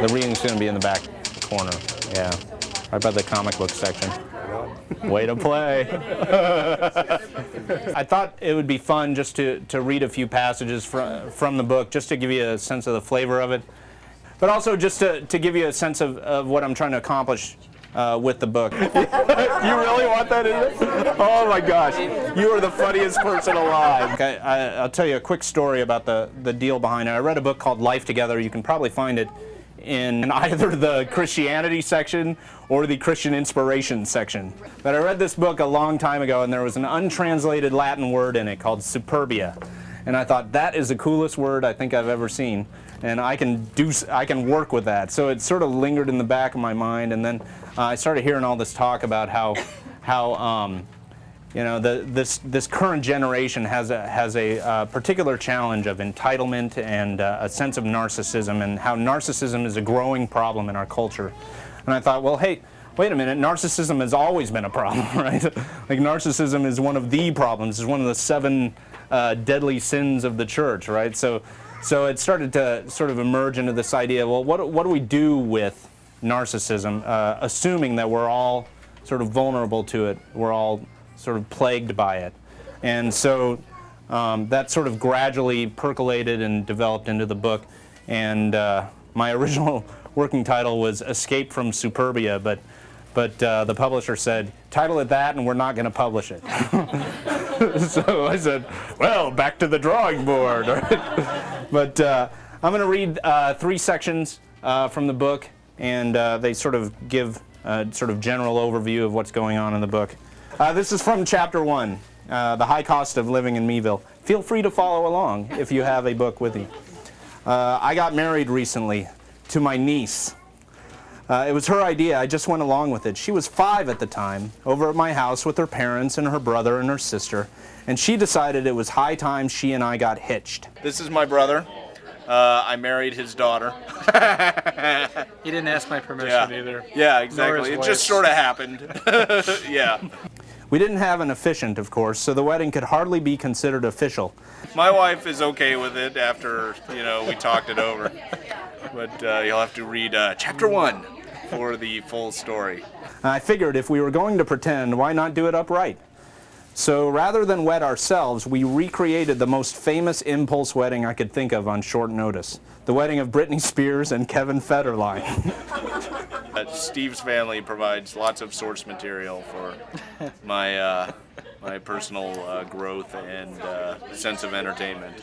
The reading's going to be in the back corner. Yeah, right by the comic book section. Way to play. I thought it would be fun just to read a few passages from the book, just to give you a sense of the flavor of it, but also just to give you a sense of what I'm trying to accomplish with the book. You really want that in it? Oh my gosh, you are the funniest person alive. I'll tell you a quick story about the deal behind it. I read a book called Life Together. You can probably find it in either the Christianity section or the Christian inspiration section. But I read this book a long time ago, and there was an untranslated Latin word in it called superbia. And I thought, that is the coolest word I think I've ever seen, and I can work with that. So it sort of lingered in the back of my mind, and then I started hearing all this talk about how you know, this current generation has a particular challenge of entitlement and a sense of narcissism, and how narcissism is a growing problem in our culture. And I thought, well, hey, wait a minute, narcissism has always been a problem, right? Like, narcissism is one of the problems. It's one of the 7 deadly sins of the church, right? So it started to sort of emerge into this idea, well, what do we do with narcissism, assuming that we're all sort of vulnerable to it, we're all sort of plagued by it. And so that sort of gradually percolated and developed into the book. And my original working title was Escape from Superbia, but the publisher said, title it that and we're not going to publish it. So I said, well, back to the drawing board. But I'm going to read 3 sections from the book, and they sort of give a sort of general overview of what's going on in the book. This is from chapter 1, The High Cost of Living in Me-ville. Feel free to follow along if you have a book with you. I got married recently to my niece. It was her idea. I just went along with it. She was 5 at the time, over at my house with her parents and her brother and her sister, and she decided it was high time she and I got hitched. This is my brother. I married his daughter. He didn't ask my permission either. Yeah, exactly. It just sort of happened. Yeah. We didn't have an officiant, of course, so the wedding could hardly be considered official. My wife is okay with it after, we talked it over. But you'll have to read chapter 1 for the full story. I figured if we were going to pretend, why not do it upright? So rather than wed ourselves, we recreated the most famous impulse wedding I could think of on short notice. The wedding of Britney Spears and Kevin Federline. Steve's family provides lots of source material for my personal growth and sense of entertainment.